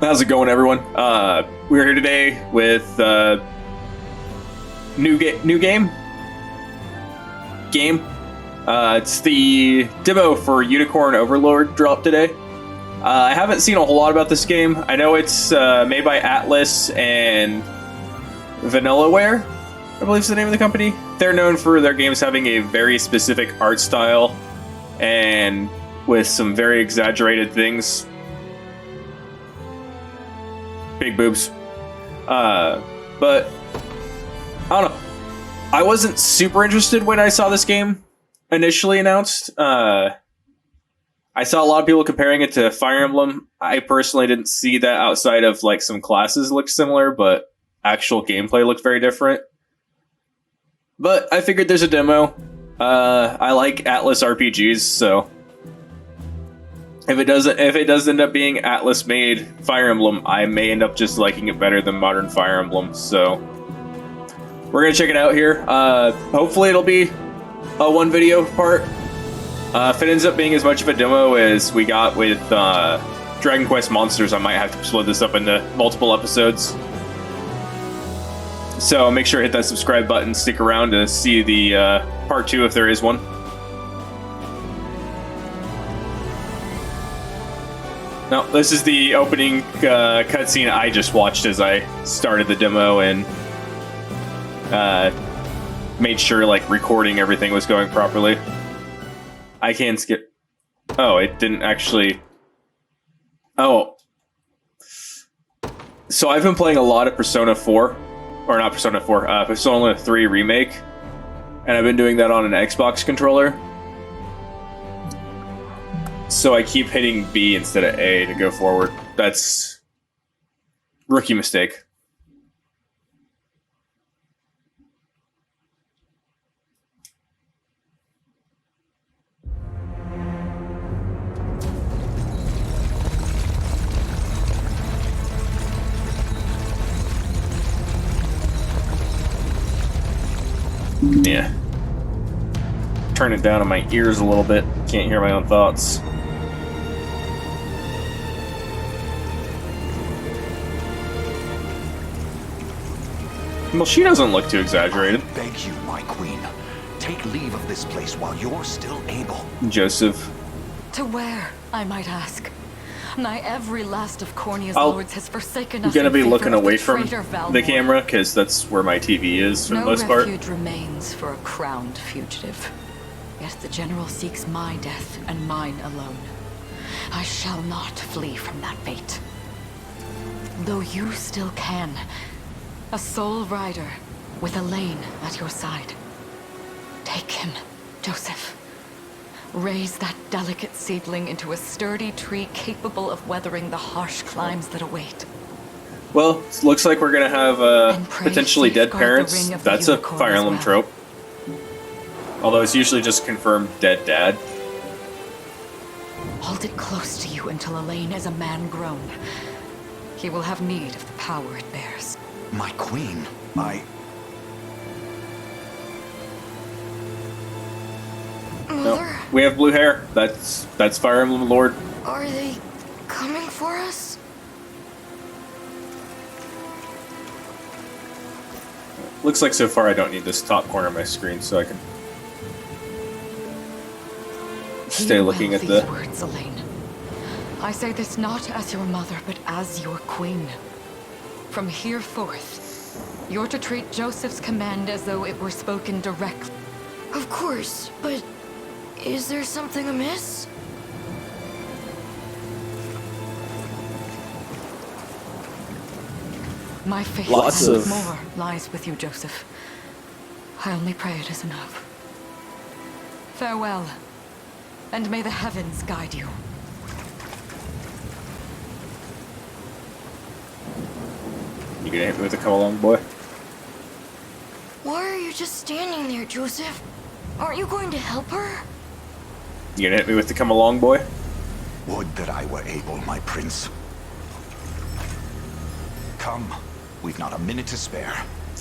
How's it going, everyone? We're here today with new game. It's the demo for Unicorn Overlord dropped today. I haven't seen a whole lot about this game. I know it's made by Atlas and Vanillaware, I believe is the name of the company. They're known for their games having a very specific art style and with some very exaggerated things. Big boobs. But I don't know. I wasn't super interested when I saw this game initially announced. I saw a lot of people comparing it to Fire Emblem. I personally didn't see that outside of like some classes looked similar, but actual gameplay looked very different. But I figured there's a demo. I like Atlas RPGs, so if it does end up being Atlas made Fire Emblem, I may end up just liking it better than modern Fire Emblem. So we're gonna check it out here. Hopefully it'll be a one video part. If it ends up being as much of a demo as we got with Dragon Quest Monsters, I might have to split this up into multiple episodes. So make sure to hit that subscribe button, stick around to see the part 2 if there is one. No, this is the opening cutscene I just watched as I started the demo and made sure like recording everything was going properly. I can skip. Oh, it didn't actually. Oh. So I've been playing a lot of Persona 4. Or not Persona 4, Persona 3 Remake. And I've been doing that on an Xbox controller. So I keep hitting B instead of A to go forward. That's rookie mistake. Yeah. Turn it down on my ears a little bit. Can't hear my own thoughts. Well, she doesn't look too exaggerated. I beg you, my queen, take leave of this place while you're still able. Joseph. To where, I might ask? Nigh every last of Cornea's lords has forsaken us. I'm gonna be in looking favor of away the from traitor the Valmor. camera because that's where my TV is for the most part. No refuge remains for a crowned fugitive. Yet the general seeks my death and mine alone. I shall not flee from that fate. Though you still can. A soul rider with Elaine at your side. Take him, Joseph. Raise that delicate seedling into a sturdy tree capable of weathering the harsh climbs that await. Well, it looks like we're gonna have pray potentially dead safeguard the parents. ring of the That's a unicorn Fire as Emblem well. trope. Although it's usually just confirmed dead dad. Hold it close to you until Elaine is a man grown. He will have need of the power it bears. My queen, No, we have blue hair. That's Fire Emblem Lord. Are they coming for us? Looks like so far I don't need this top corner of my screen, so I can stay Heed looking well at these the. words, Elaine. I say this not as your mother, but as your queen. From here forth, you're to treat Joseph's command as though it were spoken directly. Of course, but is there something amiss? My faith Lots and of- more lies with you, Joseph. I only pray it is enough. Farewell, and may the heavens guide you. You gonna hit me with a come along, boy? Why are you just standing there, Joseph? Aren't you going to help her? You gonna hit me with the come along, boy? would that I were able, my prince. Come, we've not a minute to spare.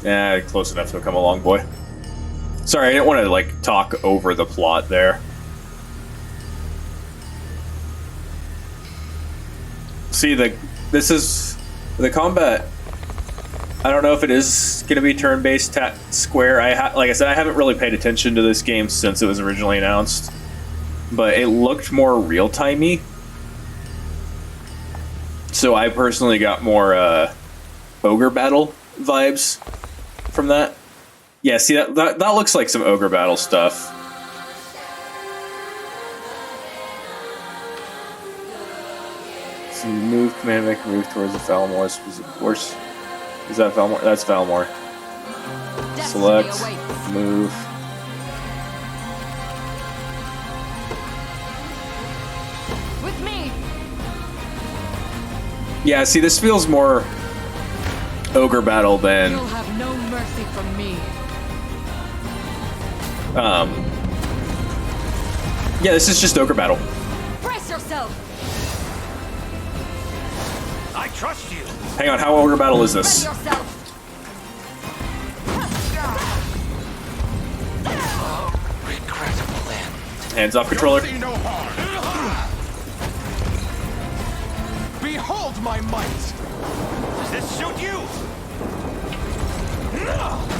Yeah, close enough to a come along, boy. Sorry, I didn't want to, like, talk over the plot there. See, the this is the combat. I don't know if it is going to be turn-based square. Like I said, I haven't really paid attention to this game since it was originally announced, but it looked more real-timey. So I personally got more Ogre Battle vibes from that. Yeah, see, that looks like some Ogre Battle stuff. So move, command, make a move towards the Falmore. Horse. Is that Falmore? That's Falmore. Select, move. With me. Yeah, see, this feels more Ogre Battle than. You'll have no mercy from me. Yeah, this is just Ogre Battle. Brace yourself. I trust you. Hang on, how Ogre Battle is this? Ready yourself. Regrettable end. Hands off controller. See no harm. Behold my might. Does this suit you?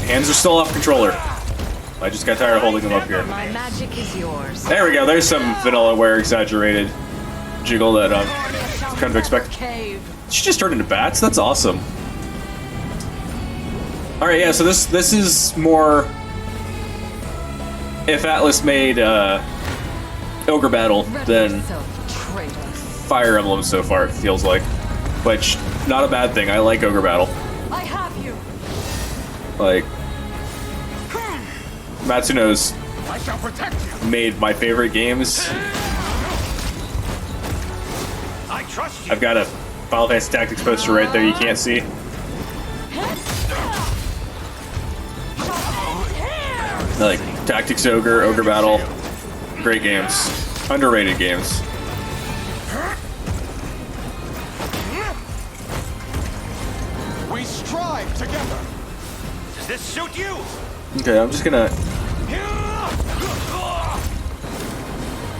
Hands are still off controller. I just got tired of holding them up here. My magic is yours. There we go. There's some vanillaware exaggerated jiggle that I'm kind of expecting. Cave. She just turned into bats? That's awesome. Alright, yeah, so this is more if Atlas made Ogre Battle than Fire Emblem so far, it feels like. Which, not a bad thing. I like Ogre Battle. I have you. Like, Matsuno's I shall protect you. made my favorite games. I trust you. I've got a Final Fantasy Tactics poster right there you can't see. Like, Tactics Ogre, Ogre Battle, great games. Underrated games. We strive together. Does this suit you? Okay, I'm just gonna...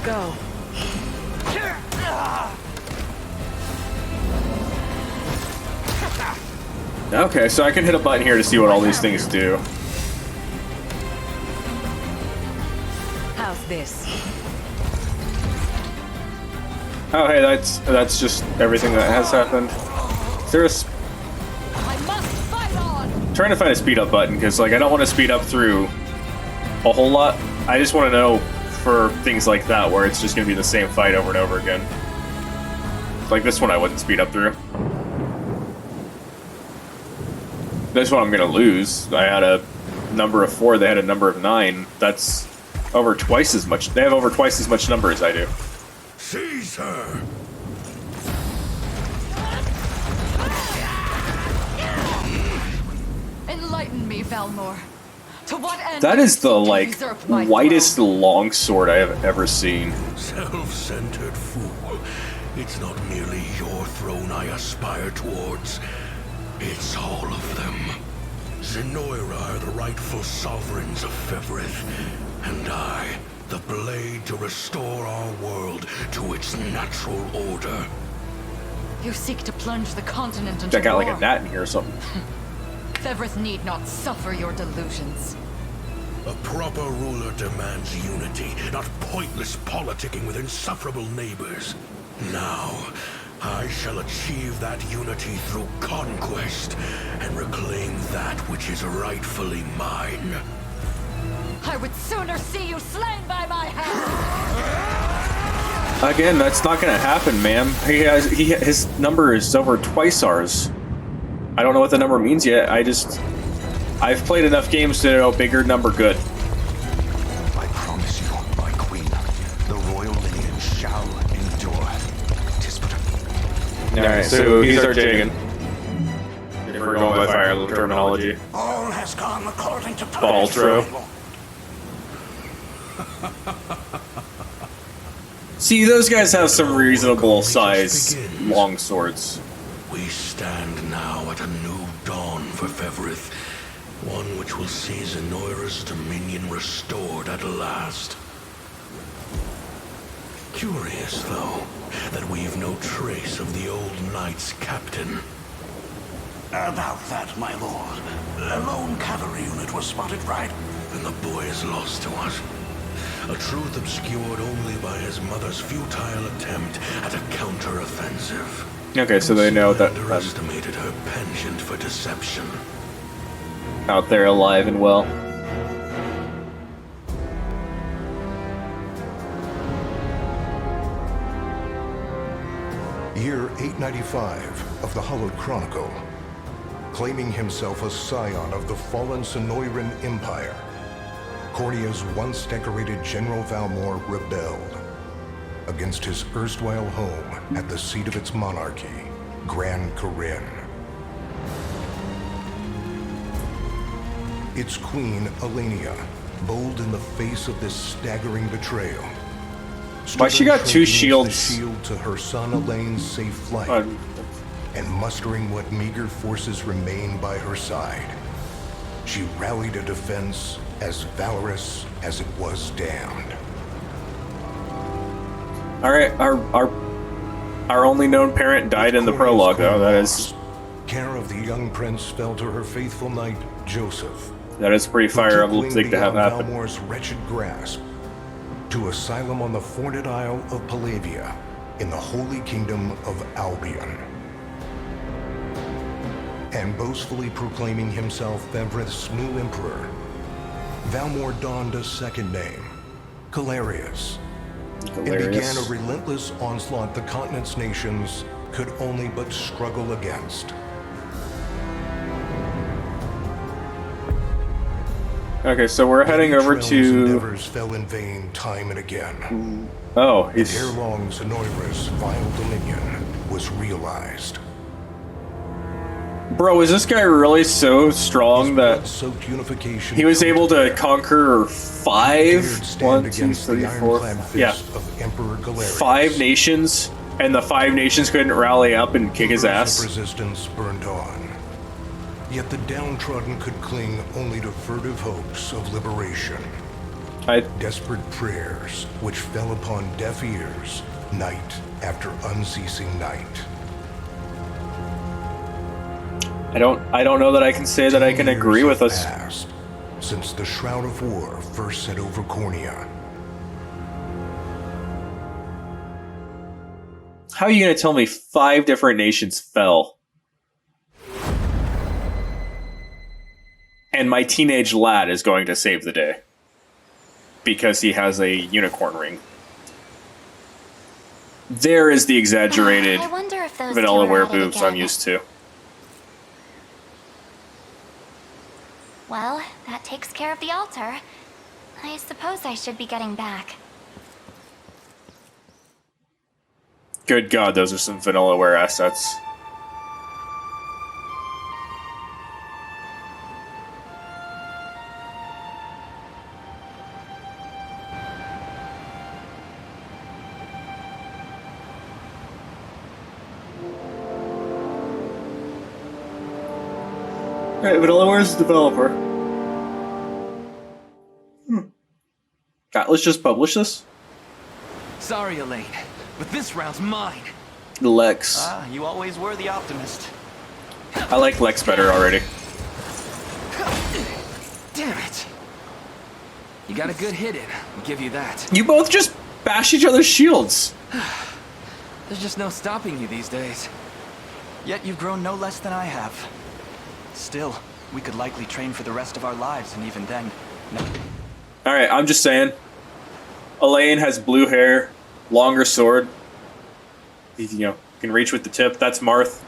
Go. Okay, so I can hit a button here to see what all these things do. How's this? Oh, hey, that's just everything that has happened. Is there a... I must fight on. I'm trying to find a speed up button, because, like, I don't want to speed up through a whole lot. I just want to know for things like that, where it's just going to be the same fight over and over again. Like this one I wouldn't speed up through. This one I'm going to lose. I had a number of 4, they had a number of 9. That's over twice as much. They have over twice as much number as I do. Caesar. Enlighten me, Valmor. To what end? That is the, to like, usurp my whitest throne? longsword I have ever seen. Self-centered fool. It's not merely your throne I aspire towards. It's all of them. Zenoira are the rightful sovereigns of Fevrith, and I, the blade to restore our world to its natural order. You seek to plunge the continent into I got like war. a gnat in here or something. Fevrith need not suffer your delusions. A proper ruler demands unity, not pointless politicking with insufferable neighbors. Now, I shall achieve that unity through conquest and reclaim that which is rightfully mine. I would sooner see you slain by my hand. Again, that's not gonna happen, ma'am. His number is over twice ours. I don't know what the number means yet. I've played enough games to know bigger number good. I promise you, my queen, the royal lineage shall endure. Tis but Alright, so he's our Jagan. If we're going by Fire Emblem terminology. all has gone according to Baltro. See, those guys have some reasonable size long swords. We stand now at a new dawn for Fevrith, one which will see Zenoira's dominion restored at last. Curious, though, that we've no trace of the old knight's captain. About that, my lord. A lone cavalry unit was spotted right. And the boy is lost to us. A truth obscured only by his mother's futile attempt at a counter-offensive. Okay, so they know that I'm Underestimated her penchant for deception. out there alive and well. Year 895 of the Hallowed Chronicle. Claiming himself a scion of the fallen Sonoran Empire, Cornia's once decorated General Valmor rebelled against his erstwhile home at the seat of its monarchy, Gran Corinne. Its queen, Elenia, bold in the face of this staggering betrayal. Why she got two stood shields? the shield to her son Elaine's safe flight, and mustering what meager forces remained by her side, she rallied a defense as valorous as it was damned. All right, our only known parent died in the prologue, though. That is Care of the young prince fell to her faithful knight Joseph. pretty fire emblem thing to have happen. Valmor's wretched grasp to asylum on the Forned Isle of Palavia in the Holy Kingdom of Albion. And boastfully proclaiming himself Bevrith's new emperor, Valmor donned a second name, Calarius, and began a relentless onslaught the continent's nations could only but struggle against. Okay, so we're heading over Trail's to. endeavors fell in vain time and again. Oh, And he's. ere long, Zenoira's vile dominion was realized. Bro, is this guy really so strong His that blood-soaked unification he was able to conquer dared five? stand 1, 2, against 3, the 4. ironclad fists Yeah, of Emperor Galerius. 5 nations, and the 5 nations couldn't rally up and kick his Embers of ass. resistance burned on. Yet the downtrodden could cling only to furtive hopes of liberation. Desperate prayers which fell upon deaf ears night after unceasing night. I don't know that I can say that I can agree with us. Passed since the Shroud of War first set over Cornia. How are you gonna tell me 5 different nations fell? And my teenage lad is going to save the day. Because he has a unicorn ring. There is the exaggerated I wonder if those vanilla two are wear at it boobs I'm again. used to. Well, that takes care of the altar. I suppose I should be getting back. Good God, those are some vanilla wear assets. Alright, vanilla wear's the developer. God, let's just publish this. Sorry, Elaine, but this round's mine. Lex. Ah, you always were the optimist. I like Lex better already. Damn it. You got a good hit in, I'll give you that. You both just bash each other's shields. There's just no stopping you these days. Yet you've grown no less than I have. Still, we could likely train for the rest of our lives, and even then, no. Alright, I'm just saying. Elaine has blue hair, longer sword. Can reach with the tip. That's Marth.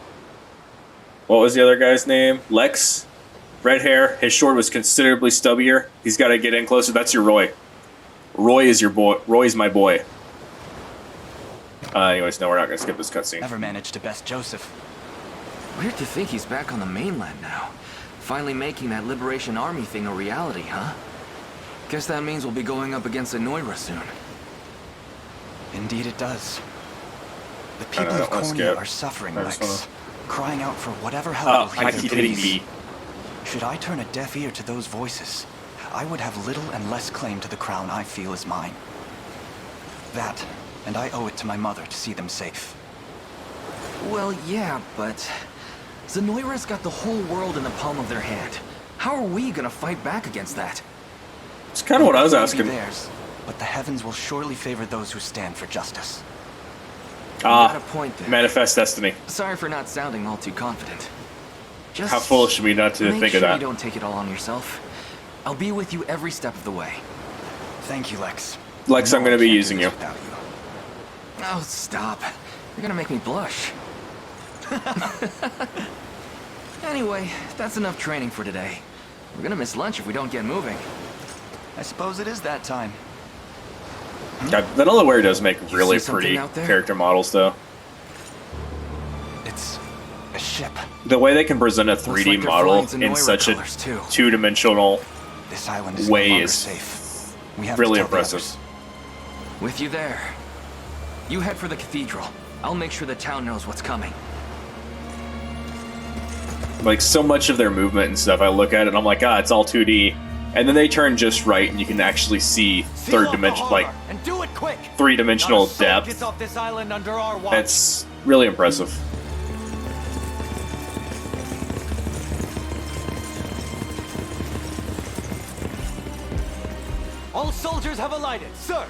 What was the other guy's name? Lex. Red hair. His sword was considerably stubbier. He's got to get in closer. That's your Roy. Roy is your boy. Roy's my boy. Anyways, no, we're not going to skip this cutscene. Never managed to best Joseph. Weird to think he's back on the mainland now. Finally making that Liberation Army thing a reality, huh? Guess that means we'll be going up against Anoira soon. Indeed it does. The people of Cornia are suffering, Lex. Crying out for whatever help will I hear keep their hitting pleas. B. Should I turn a deaf ear to those voices, I would have little and less claim to the crown I feel is mine. That, and I owe it to my mother to see them safe. Well, yeah, but Zenoira's got the whole world in the palm of their hand. How are we gonna fight back against that? It's kind of what I was It may be asking. theirs, but the heavens will surely favor those who stand for justice. You got a point there. Manifest destiny. Sorry for not sounding all too confident. Just How foolish of me not to make think sure of that. you don't take it all on yourself. I'll be with you every step of the way. Thank you, Lex. Lex, I I'm know gonna I be can't do using this you. without you. Oh, stop. You're gonna make me blush. Anyway, that's enough training for today. We're gonna miss lunch if we don't get moving. I suppose it is that time. God, the Delaware does make really see something pretty out there? character models, though. It's a ship. The way they can present a 3D like they're model flying in Zenoira such a colors, too. two-dimensional This island is way no longer is safe. We have really to tell the impressive. others. With you there. You head for the cathedral. I'll make sure the town knows what's coming. Like, so much of their movement and stuff, I look at it and I'm like, it's all 2D. And then they turn just right and you can actually see third dimension, like, and do it quick. three-dimensional Not a soul depth. gets off this island under our watch. That's really impressive. All soldiers have alighted, sir.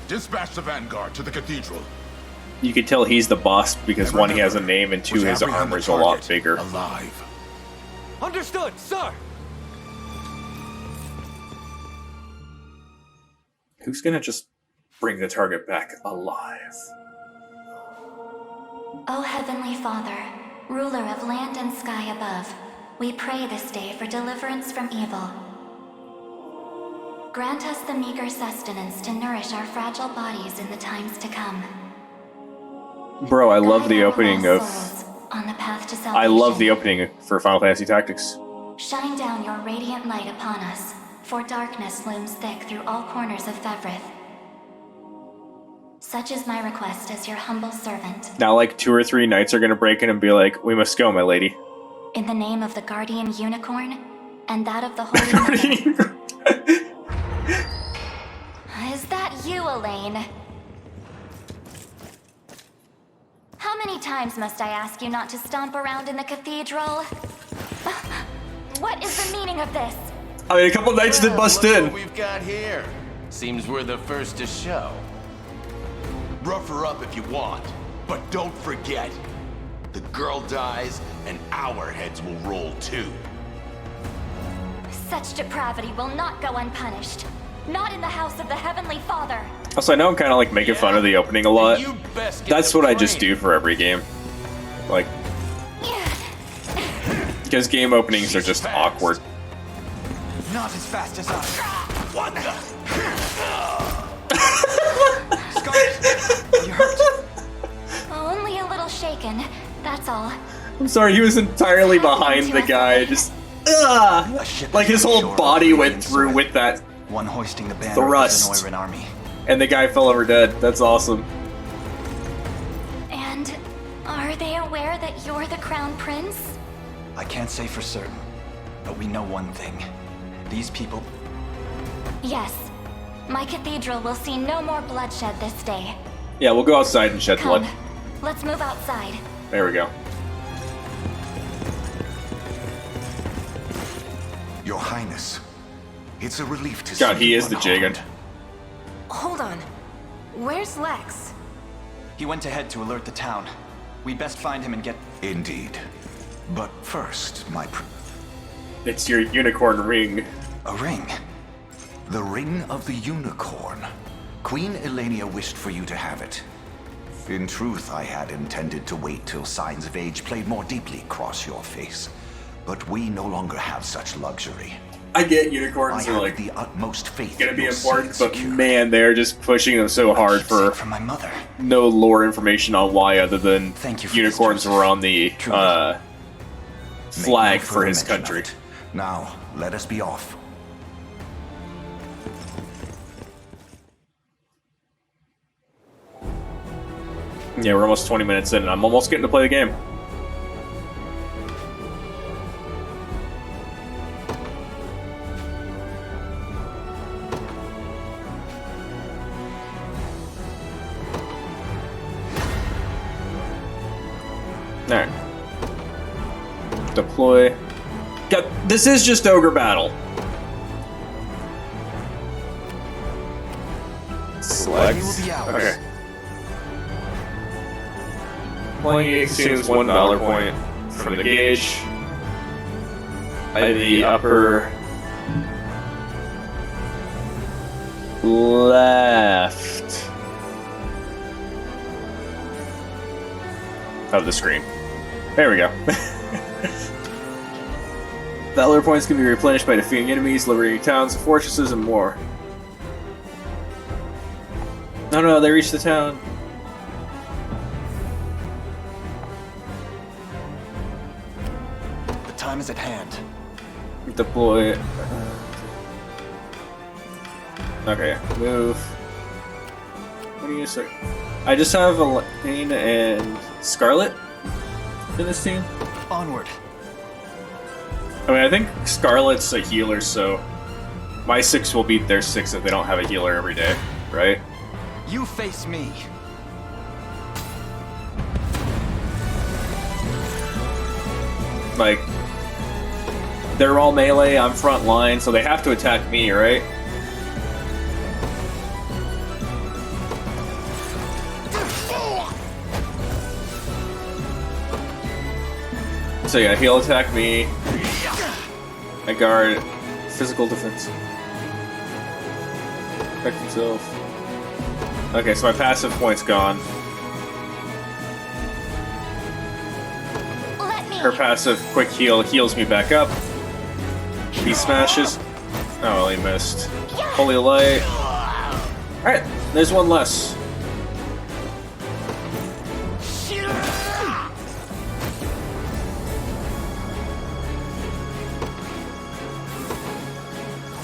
Dispatch the vanguard to the cathedral. You can tell he's the boss because And one, he has a remember, name, and two, was his apprehend the armor's a lot target bigger. Alive. Understood, sir. Who's gonna just bring the target back alive? O Heavenly Father, ruler of land and sky above, we pray this day for deliverance from evil. Grant us the meager sustenance to nourish our fragile bodies in the times to come. Bro, I love Guide the our opening lost of... souls on the path to salvation. I love the opening for Final Fantasy Tactics. Shine down your radiant light upon us, for darkness looms thick through all corners of Fevrith. Such is my request as your humble servant. Now, like, 2 or 3 knights are gonna break in and be like, we must go, my lady. In the name of the guardian unicorn, and that of the holy mother. Is that you, Elaine? How many times must I ask you not to stomp around in the cathedral? What is the meaning of this? I mean, a couple knights did bust Look in. what we've got here. Seems we're the first to show. Rough her up if you want, but don't forget, the girl dies and our heads will roll too. Such depravity will not go unpunished. Not in the house of the Heavenly Father. Also, I know I'm kind of like making fun of the opening a lot. You best get That's the what I just training. do for every game. Like, because game openings are just awkward. Not as fast as us. What the? Scarlet, are you hurt? Only a little shaken, that's all. I'm sorry, he was entirely behind the guy. Just, A ship like his is whole ashore body off went Radiant through soil. with that, One hoisting the banner Thrust. of the Zenoiran army. and the guy fell over dead. That's awesome. And are they aware that you're the Crown Prince? I can't say for certain, but we know one thing. These people... Yes. My cathedral will see no more bloodshed this day. Yeah, we'll go outside and shed Come, blood. let's move outside. There we go. Your Highness, it's a relief to God, see he you is the unharmed. Jagund. Hold on. Where's Lex? He went ahead to alert the town. We best find him and get... Indeed. But first, It's your unicorn ring. a ring. the Ring of the Unicorn. Queen Elenia wished for you to have it. In truth, I had intended to wait till signs of age played more deeply across your face. But we no longer have such luxury. I get I unicorns are have like the utmost faith gonna in be your important, safe but security. man, they're just pushing them so hard for From my mother. no lore information on why, other than Thank you for unicorns this, Joseph. were on the Truly. Make flag no for further his mention of country. it. Now, let us be off. Yeah, we're almost 20 minutes in, and I'm almost getting to play the game. Alright. Deploy. God, this is just Ogre battle. Select. Okay. Playing consumes $1 point from the gauge. By the upper left of the screen. There we go. Valor points can be replenished by defeating enemies, liberating towns, fortresses, and more. No, they reached the town. The time is at hand. Deploy. Okay, move. What do you say? I just have Elaine and Scarlet in this team. Onward. I mean, I think Scarlet's a healer, so my 6 will beat their 6 if they don't have a healer every day, right? You face me. Like, they're all melee, I'm front line, so they have to attack me, right? So yeah, he'll attack me. I guard. Physical defense. Protect himself. Okay, so my passive point's gone. Her passive quick heal heals me back up. He smashes. Oh, well, he missed. Holy light. Alright, there's one less.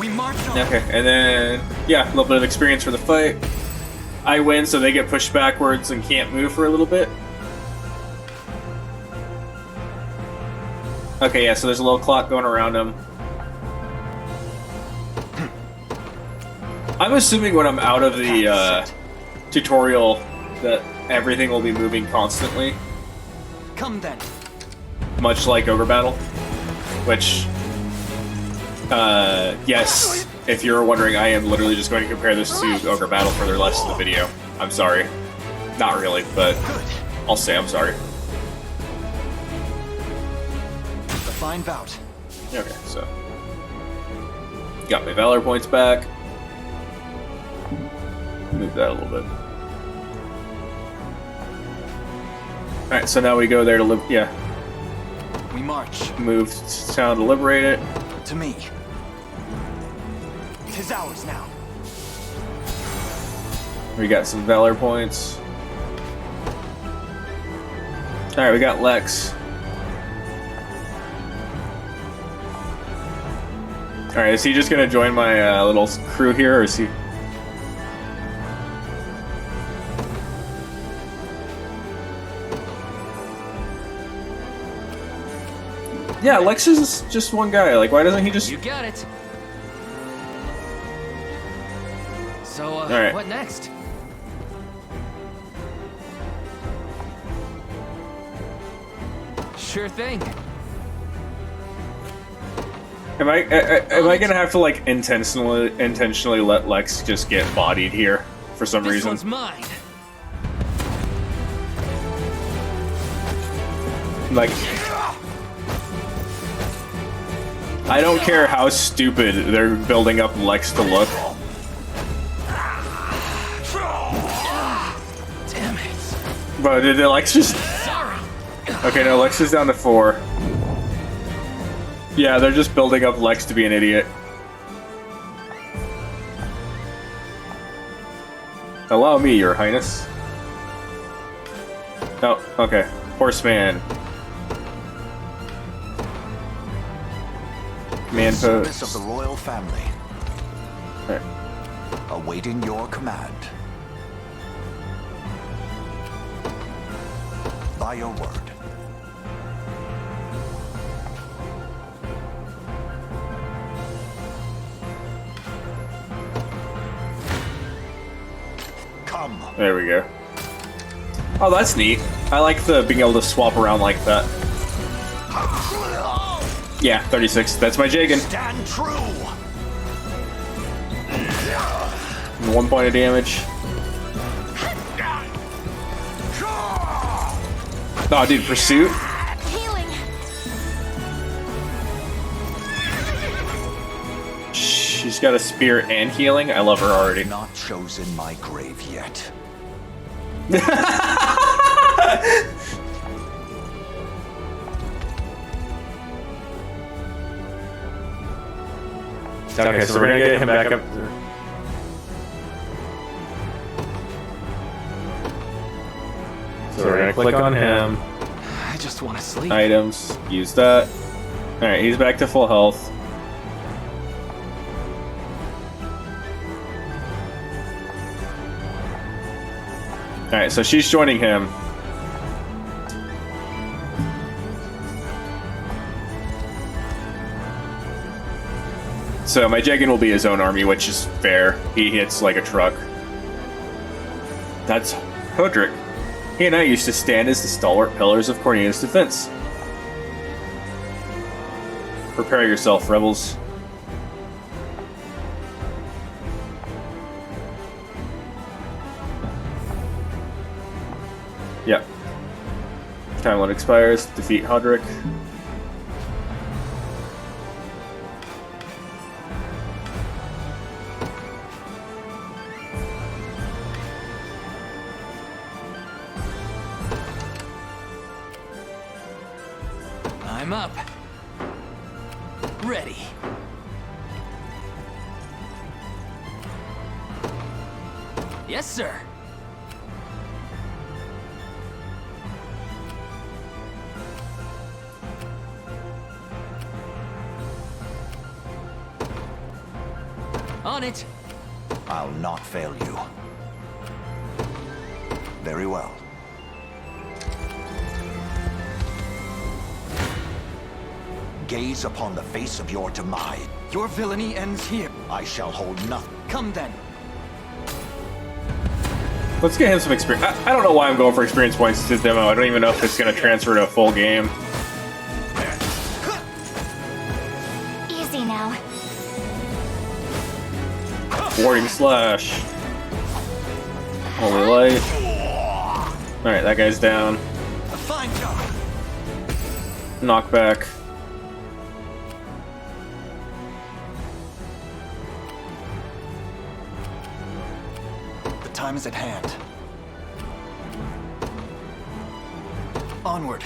We march on. Okay, and then, yeah, a little bit of experience for the fight. I win, so they get pushed backwards and can't move for a little bit. Okay, yeah, so there's a little clock going around them. I'm assuming when I'm out of the tutorial that everything will be moving constantly. Come then. Much like Ogre Battle. Which, yes, if you're wondering, I am literally just going to compare this to Ogre Battle for the rest of the video. I'm sorry. Not really, but I'll say I'm sorry. A fine bout. Okay, so got my Valor points back. Move that a little bit. Alright, so now we go there to live. Yeah. We march. Move to town to liberate it. To me. 'Tis ours now. We got some Valor points. Alright, we got Lex. Alright, is he just gonna join my little crew here, or is he... Yeah, Lex is just one guy. Like, why doesn't he just... You got it. So, right. What next? Sure thing. Am I gonna have to, like, intentionally let Lex just get bodied here for some reason? This one's mine. Like, I don't care how stupid they're building up Lex to look. Damn it. But did Lex just... Sorry. Okay, no, Lex is down to 4. Yeah, they're just building up Lex to be an idiot. Allow me, Your Highness. Oh, okay. Horseman. Man Service pose. of the royal family. Right. Awaiting your command. By your word. Come. There we go. Oh, that's neat. I like the being able to swap around like that. Yeah, 36. That's my Jagan. Stand true. 1 point of damage. Oh, dude, Pursuit. Healing. She's got a spear and healing. I love her already. Not chosen my grave yet. Okay, so we're gonna get him back up. So we're gonna click on him. I just want to sleep. Items. Use that. Alright, he's back to full health. Alright, so she's joining him. So my Jagan will be his own army, which is fair. He hits like a truck. That's Hodrick. He and I used to stand as the stalwart pillars of Cornea's defense. Prepare yourself, rebels. Yep. Time limit expires. Defeat Hodrick. I'm up. Ready. Yes, sir. On it. I'll not fail you. Very well. Gaze upon the face of your demise. Your villainy ends here. I shall hold nothing. Come then. Let's get him some experience. I don't know why I'm going for experience points to this demo. I don't even know if it's going to transfer to a full game. Easy now. Warding Slash. Holy Light. Alright, that guy's down. A fine job. Knockback. The time is at hand. Onward.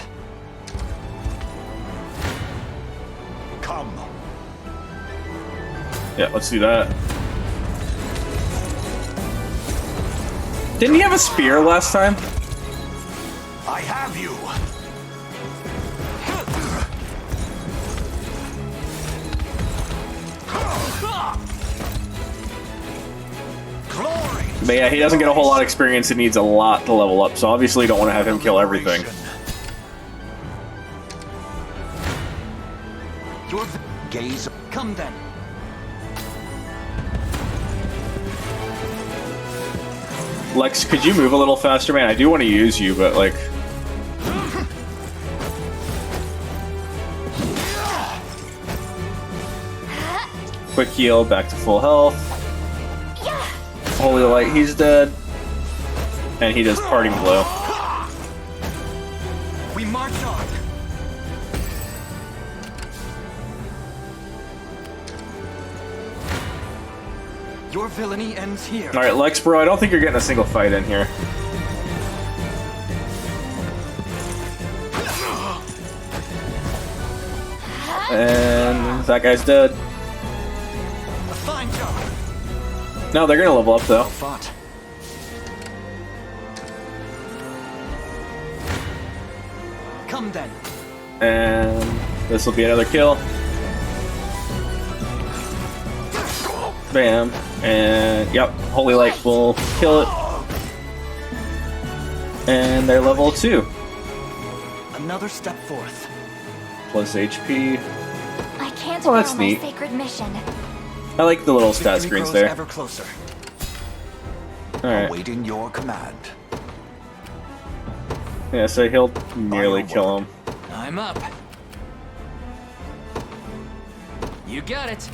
Come. Yeah, let's do that. Didn't he have a spear last time? I have you. Glory. But yeah, he doesn't get a whole lot of experience. He needs a lot to level up, so obviously you don't want to have him kill everything. Your Gaze. come then. Lex, could you move a little faster, man? I do want to use you, but like... Quick heal, back to full health. Holy Light, he's dead. And he does Parting Blow. We march on. Your villainy ends here. Alright, Lex, bro, I don't think you're getting a single fight in here. And that guy's dead. A fine job. No, they're gonna level up though. Well fought. Come then. And this will be another kill. Bam. And yep, Holy Light will kill it. And they're level 2. Another step forth. Plus HP. I can't Oh, that's fail my neat. sacred mission. I like the little stat Victory screens grows there. ever closer. Alright. Awaiting your command. Yeah, so he'll nearly kill him. I'm up. You got it.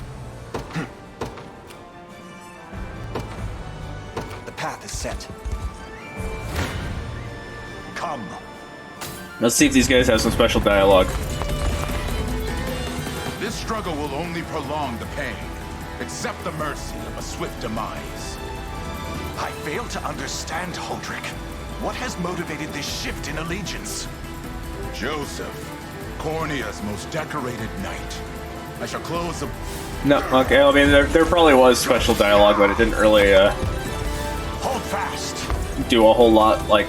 The path is set. Come. Let's see if these guys have some special dialogue. This struggle will only prolong the pain. Accept the mercy of a swift demise. I fail to understand, Holdrick. What has motivated this shift in allegiance? Joseph, Cornea's most decorated knight. I shall close the... No, okay, I mean, there probably was special dialogue, but it didn't really, Hold fast. do a whole lot, like,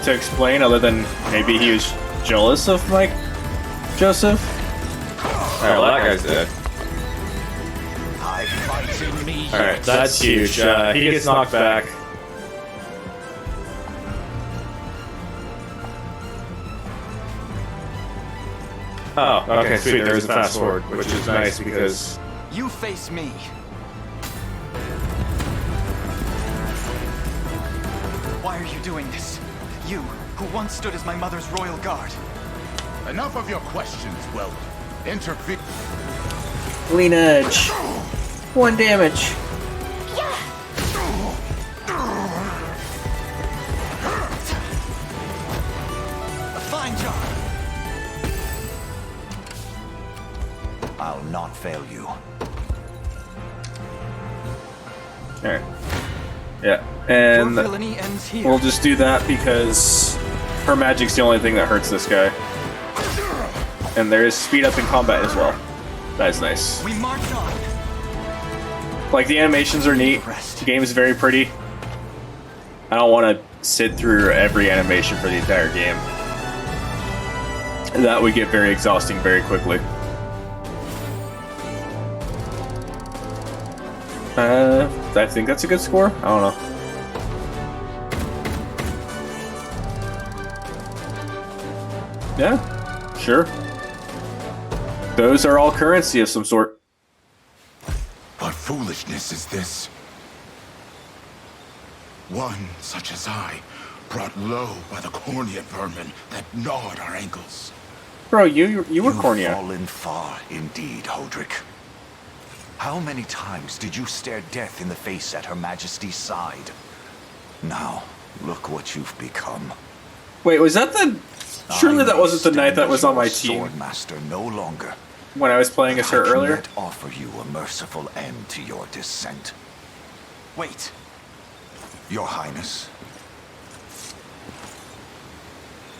to explain, other than maybe he was jealous of, like, Joseph. Alright, well, that guy's dead. I fight in me. Alright, that's huge. He gets knocked back. Oh, okay, sweet. There's a fast forward, which is nice because... You face me. Why are you doing this? You, who once stood as my mother's royal guard. Enough of your questions, well, interfere. Lean edge. 1 damage. A fine job. I'll not fail you. Alright. Yeah, and Your villainy ends here. we'll just do that because her magic's the only thing that hurts this guy. And there is speed up in combat as well. That is nice. We march on. Like, the animations are neat. The game is very pretty. I don't want to sit through every animation for the entire game. That would get very exhausting very quickly. I think that's a good score. I don't know. Yeah, sure. Those are all currency of some sort. What foolishness is this? One such as I, brought low by the Cornea vermin that gnawed our ankles. Bro, you were You've Cornea. fallen far indeed, Holdrick. How many times did you stare death in the face at Her Majesty's side? Now, look what you've become. Wait, was that the... Surely that wasn't the knight that was on my team Swordmaster no longer. when I was playing as her I can earlier? yet offer you a merciful end to your descent. Wait. Your Highness.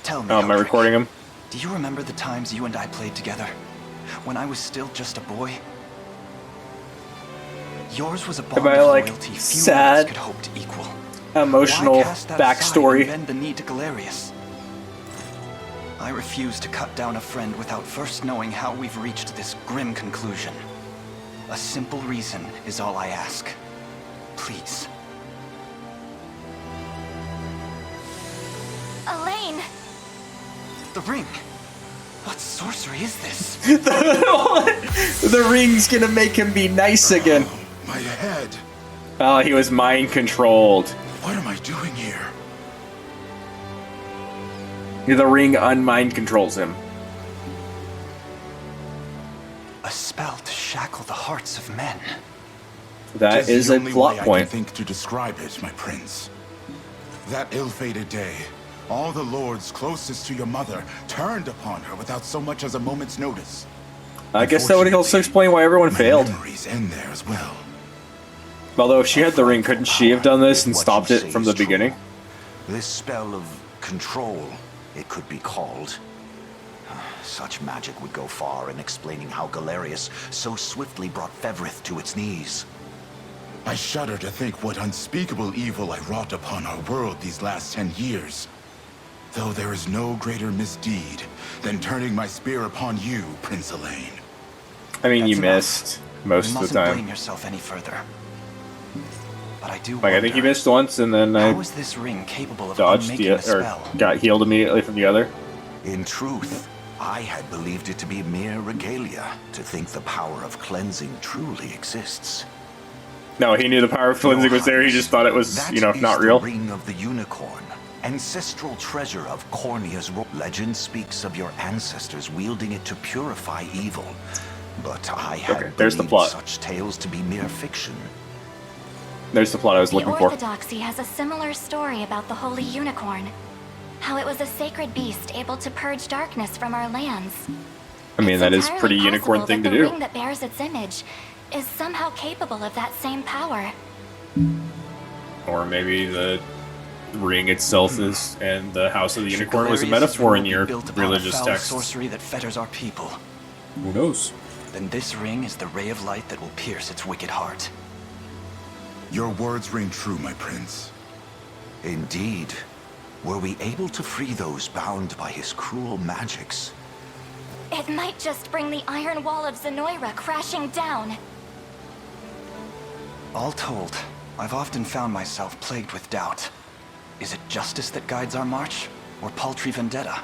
Tell me, Oh, am I Holdrick, recording him? do you remember the times you and I played together? When I was still just a boy? Yours was a bond Am I, of like, loyalty few sad, others could hope to equal. Emotional Why cast that aside backstory? and bend the knee to Galerius? I refuse to cut down a friend without first knowing how we've reached this grim conclusion. A simple reason is all I ask. Please. Elaine! The ring! What sorcery is this? The ring's gonna make him be nice again. My head. Oh, he was mind controlled. What am I doing here? The ring unmind controls him. A spell to shackle the hearts of men. That Tis is the a only plot way I point. can think to describe it, my prince. That ill-fated day, all the lords closest to your mother turned upon her without so much as a moment's notice. I guess that would also explain why everyone My failed. memories end there as well. Although if she had the ring, couldn't she have done this and stopped it from the beginning? This spell of control, it could be called. Such magic would go far in explaining how Galerius so swiftly brought Fevrith to its knees. I shudder to think what unspeakable evil I wrought upon our world these last 10 years. Though there is no greater misdeed than turning my spear upon you, Prince Elaine. I mean, you That's missed most you of the mustn't blame time. yourself any further. But I do Like, I think you wonder, missed once, and then how I is this ring capable of dodged unmaking the a or spell? got healed immediately from the other. In truth, I had believed it to be mere regalia to think the power of cleansing truly exists. No, he knew the power of cleansing was there. He just thought it was, That you know, is not the real. Ring of the Unicorn, ancestral treasure of Cornea's legend speaks of your ancestors wielding it to purify evil. But I had there's the believed plot. such tales to be mere fiction. There's the plot I was The looking for. Orthodoxy has a similar story about the Holy Unicorn. How it was a sacred beast able to purge darkness from our lands. I mean, that is Entirely pretty unicorn possible thing that to the do. ring that bears its image is somehow capable of that same power. Or maybe the ring itself is, and the House of the Unicorn was a Galerius' metaphor in rule your be built upon a religious foul texts. sorcery that fetters our people. Who knows? Then this ring is the ray of light that will pierce its wicked heart. Your words ring true, my prince. Indeed. Were we able to free those bound by his cruel magics? It might just bring the iron wall of Zenoira crashing down. All told, I've often found myself plagued with doubt. Is it justice that guides our march, or paltry vendetta?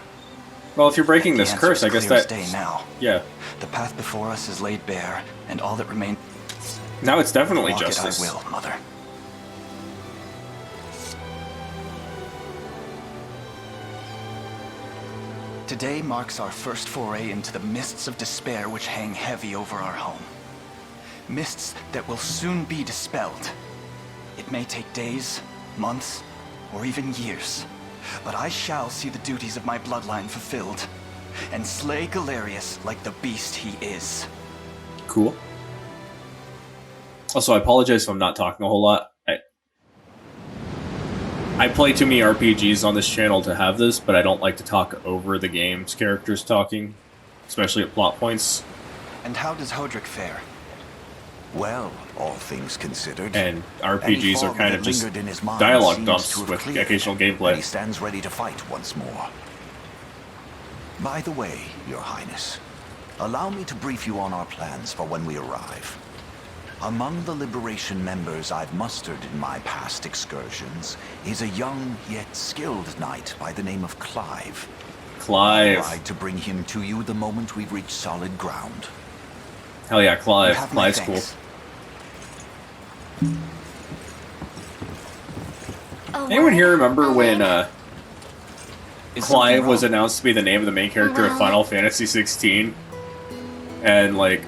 Well, if you're breaking this The answer curse, is I guess clear as that... day now. Yeah. The path before us is laid bare, and all that remains... Now it's definitely Walk justice. it I will, Mother. Today marks our first foray into the mists of despair which hang heavy over our home. Mists that will soon be dispelled. It may take days, months, or even years, but I shall see the duties of my bloodline fulfilled, and slay Galerius like the beast he is. Cool. Also, I apologize if I'm not talking a whole lot. I play too many RPGs on this channel to have this, but I don't like to talk over the game's characters talking, especially at plot points. And how does Hodrick fare? Well, all things considered. And Any RPGs are fog kind that of just lingered in his mind dialogue seems dumps to have with cleared, occasional and he gameplay. stands ready to fight once more. By the way, Your Highness, allow me to brief you on our plans for when we arrive. Among the Liberation members I've mustered in my past excursions is a young yet skilled knight by the name of Clive. Clive. I tried to bring him to you the moment we reach solid ground. Hell yeah, Clive. You have my Clive's cool. thanks. Anyone here remember when Is Clive something was wrong? announced to be the name of the main character of Well- Final Fantasy 16? And like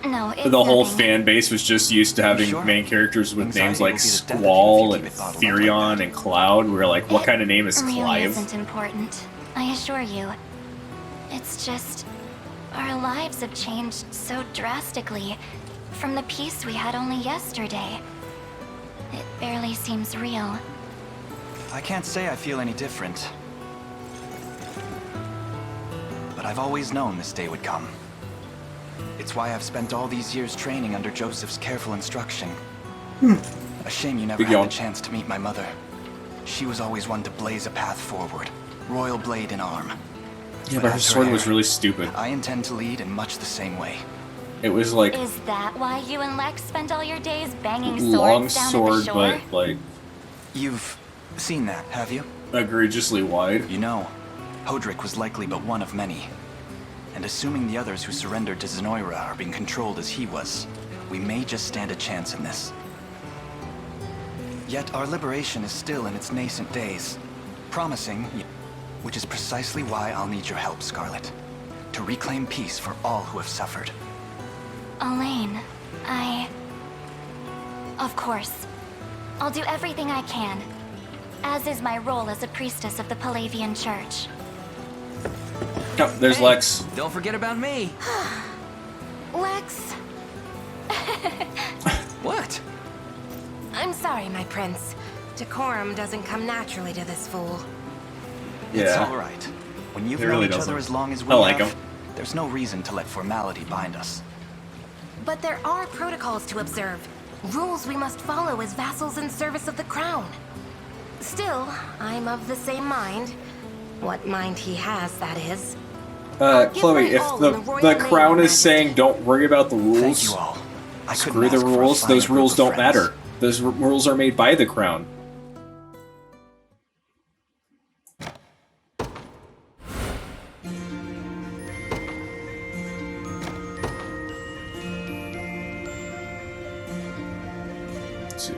No, it's the whole nothing. fan base was just used to having sure? main characters with Anxiety names will like be the death of you if Squall you and keep it bottled up Therion like that. and Cloud. We were like, what kind of name is Really Clive? isn't important, I assure you. It's just our lives have changed so drastically from the peace we had only yesterday. It barely seems real. I can't say I feel any different. But I've always known this day would come. It's why I've spent all these years training under Joseph's careful instruction. A shame you never Big had yawn. the chance to meet my mother. She was always one to blaze a path forward, royal blade in arm. Yeah, but her as sword heir, was really stupid. I intend to lead in much the same way. It was like Is that why you and Lex spend all your days banging long swords down sword, at the shore? but like You've seen that, have you? egregiously wide. You know, Hodrick was likely but one of many. And assuming the others who surrendered to Zenoira are being controlled as he was, we may just stand a chance in this. Yet our liberation is still in its nascent days. Promising, which is precisely why I'll need your help, Scarlet. To reclaim peace for all who have suffered. Elaine, Of course. I'll do everything I can. As is my role as a priestess of the Palavian Church. Oh, there's Hey, Lex. Don't forget about me. Lex, What? I'm sorry, my prince. Decorum doesn't come naturally to this fool. It's Yeah. all right. When you've It known really each doesn't. other as long as we I like have, him. there's no reason to let formality bind us. But there are protocols to observe. Rules we must follow as vassals in service of the crown. Still, I'm of the same mind. What mind he has, that is. give Chloe, my if all the in the royal the name, crown Your is saying don't worry about the Thank rules, you all. I couldn't screw the ask for a rules. finer Those group rules of don't friends. matter. Those rules are made by the crown. Let's see.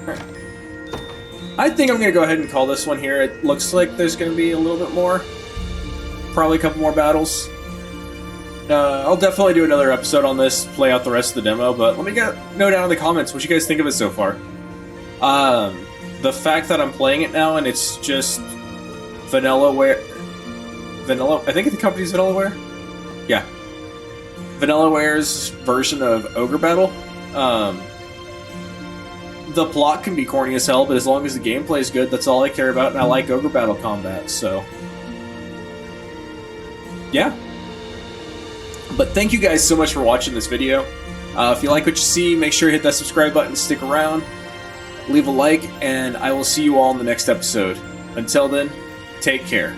Alright. I think I'm going to go ahead and call this one here. It looks like there's going to be a little bit more. Probably a couple more battles. I'll definitely do another episode on this, play out the rest of the demo, but let me know down in the comments what you guys think of it so far. The fact that I'm playing it now and it's just Vanillaware... I think the company's Vanillaware? Yeah. Vanillaware's version of Ogre Battle. The plot can be corny as hell, but as long as the gameplay is good, that's all I care about, and I like Ogre Battle combat, so... yeah. But thank you guys so much for watching this video. If you like what you see, make sure you hit that subscribe button, stick around, leave a like, and I will see you all in the next episode. Until then, take care.